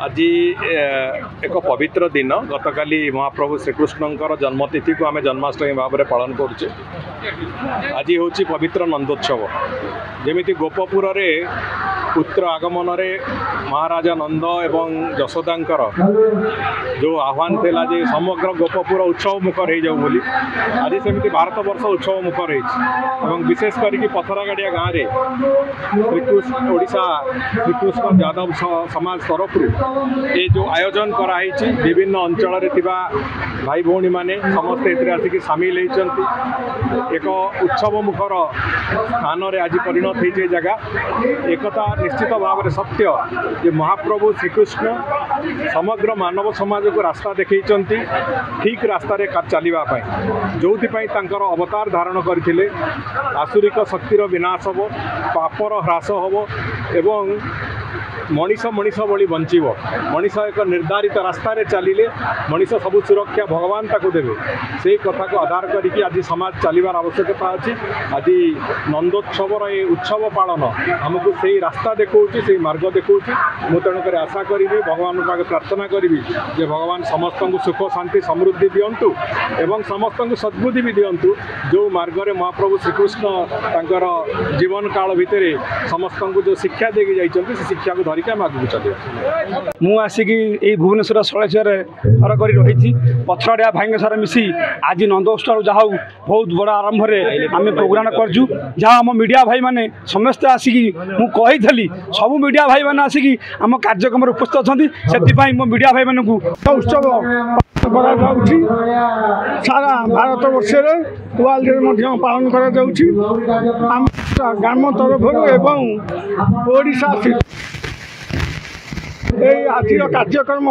आज एक पवित्र दिन गतकाली महाप्रभु श्रीकृष्णकर जन्मतिथि को आम जन्माष्टमी भाव में पालन करुचे। आज हूँ पवित्र नंदोत्सव। जमी गोपपुर पुत्र आगमन रे महाराजा नंद एवं यशोदांकर जो आह्वान थिला जे समग्र गोपपुर उत्सव मुखर हो जाऊ बोली आज सेमती भारत वर्ष उत्सव मुखर हो विशेष करके पथरागाड़िया गाँव में श्रीकृष्ण ओडिशा श्रीकृष्ण यादव समाज तरफ ये जो आयोजन कराई विभिन्न अंचल भाई भौणी माने समस्ते आसिक सामिल होती एक उत्सव मुखर स्थान आज परिणत होती जगह एकता निश्चित भाव में सत्य जे महाप्रभु श्रीकृष्ण समग्र मानव समाज को रास्ता देखते ठीक रास्ता चलवाई जो अवतार धारण करते आसुरिक शक्तिर विनाश हम पापर ह्रास हम एवं मनीष मनीष भली बंचब मनीष एक निर्धारित रास्ता चलिले मनीष सब सुरक्षा भगवान ताको देवे से कथा को आधार करके आज समाज चलवार आवश्यकता अच्छी। आज नंदोत्सवर ये उत्सव पालन आमको से रास्ता देखा से मार्ग देखा मु तेणुक आशा करी भगवान पाखे प्रार्थना करी जे भगवान समस्त को सुख शांति समृद्धि दिंतु एवं समस्त को सद्बुद्धि भी दिंतु जो मार्ग में महाप्रभु श्रीकृष्ण तांकर जीवन काल भितर समस्त को जो शिक्षा देके जाइछन्ति से शिक्षा को धरिक आम आगे चलिए। मु आसिकी ये भुवनेश्वर शैलेश्वर घर कर रही पथराड़िया भाई सारा मिसी आज नंदोत्सव जहाँ बहुत बड़ा आरंभ में आम प्रोग्राम करजु जहाँ आम मीडिया भाई मैंने समस्ते आसिकी मु कही सब मीडिया भाई मैंने आसिकी आम कार्यक्रम उपस्थित अच्छा से मो मीडिया भाई मानू उत्सव सारा भारत वर्ष वर्ल्ड पालन कर ग्राम तरफ ओडिशा आज कार्यक्रम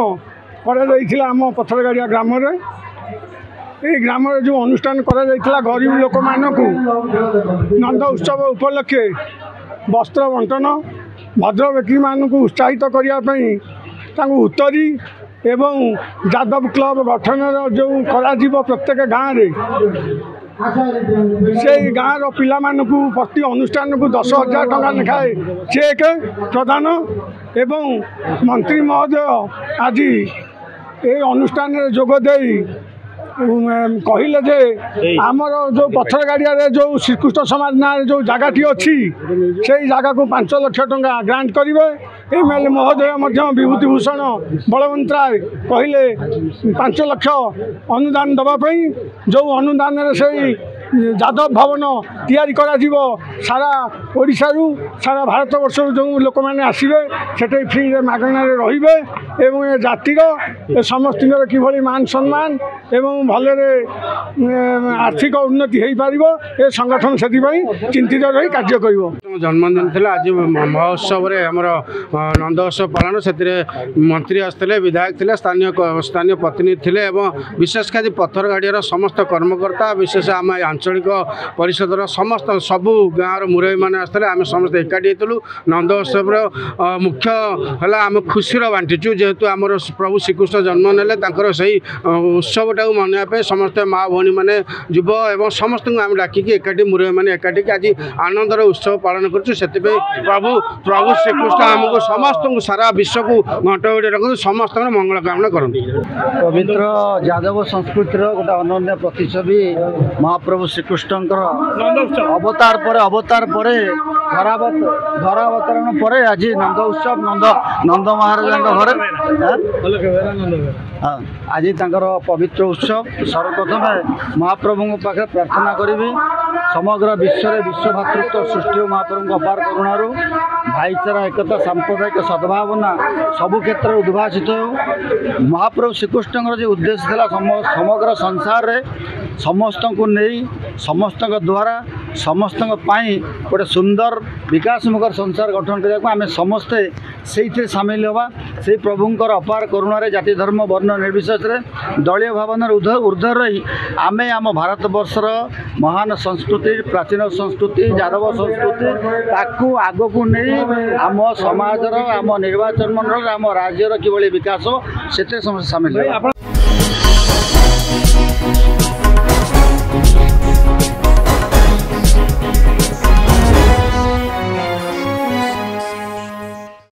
आम पथरगाड़िया ग्राम ग्राम जो अनुष्ठान करा गरीब लोक मानक नंद उत्सव उपलक्षे वस्त्र बंटन भद्र व्यक्ति मानक उत्साहित करने उत्तरी एवं यादव क्लब गठन जो करा प्रत्येक गाँव में से गाँव पिला प्रति अनुष्ठान को 10,000 टंका लेखाए चेक प्रदान एवं मंत्री महोदय आज ये अनुष्ठान जोगदे कहले जे आमर जो पथरगाड़िया जो श्रीकृष्ण समाज ना जो जगह अच्छी से जगह को 5 लाख टंका ग्रांट करेंगे। एमएलए महोदय विभूतिभूषण बलवंत राय कहले 5 लाख अनुदान दवाई जो अनुदान से यादव भवन तैयारी करा सारा ओडिशा सारा भारत वर्ष जो लोक मैंने आसवे से फ्री मागणार रे एवं जातिर समस्त किभली मान सम्मान एवं भलरे आर्थिक उन्नति हो पार ए संगठन से चिंतित रही कार्य कर जन्मदिन थी आज महोत्सव आमर नंदोत्सव पालन से मंत्री आसते विधायक थे स्थानीय प्रतिनिधि थे विशेषकर पथरगाड़िया समस्त कर्मकर्ता विशेष आम आंचलिक परिषदर समस्त सबू गाँव मुरई मैंने आसते आम समस्त एकाठी होलु नंदोत्सव मुख्य है आम खुशीर बांटीचु जेहेतु आमर प्रभु श्रीकृष्ण जन्म नेले से उत्सव टाक मनवाई समस्ते माँ भौणी मैंने युव एवं समस्त आम डाकिकी एकाठी मुरई मैंने एकाठी आज आनंदर उत्सव पालन करूँ से प्रभु श्रीकृष्ण आमको समस्त सारा विश्व को घंट घड़ी रखते समस्त मंगल कामना करते। पवित्र यादव संस्कृतिर गोटे अनन्य प्रतिच्छवि महाप्रभु श्रीकृष्णकर अवतार पर धरावतरण पर आज नंद उत्सव नंद महाराज घर आज तांकर पवित्र उत्सव सर्वप्रथम महाप्रभु पाखे प्रार्थना करी समग्र विश्व विश्व भातृत्व सृष्टि महाप्रभु अपार करुणार भाईचारा एकता सांप्रदायिक सद्भावना सबु क्षेत्र उद्भासित हो महाप्रभु श्रीकृष्ण जो उद्देश्य था समग्र संसार रे समस्त को नहीं समस्त द्वारा समस्त गोटे सुंदर विकासमुखर संसार गठन करने आम समस्ते से सामिल हवा से प्रभुंर अपार करुणार जाति धर्म वर्ण निर्विशेष दलीय भावना ऊर्ध्व रही आमे आम भारत वर्षर महान संस्कृति प्राचीन संस्कृति यादव संस्कृति ताकू आग को नहीं आम समाजर आम निर्वाचन मंडल आम राज्यर किभली विकास से सामिल।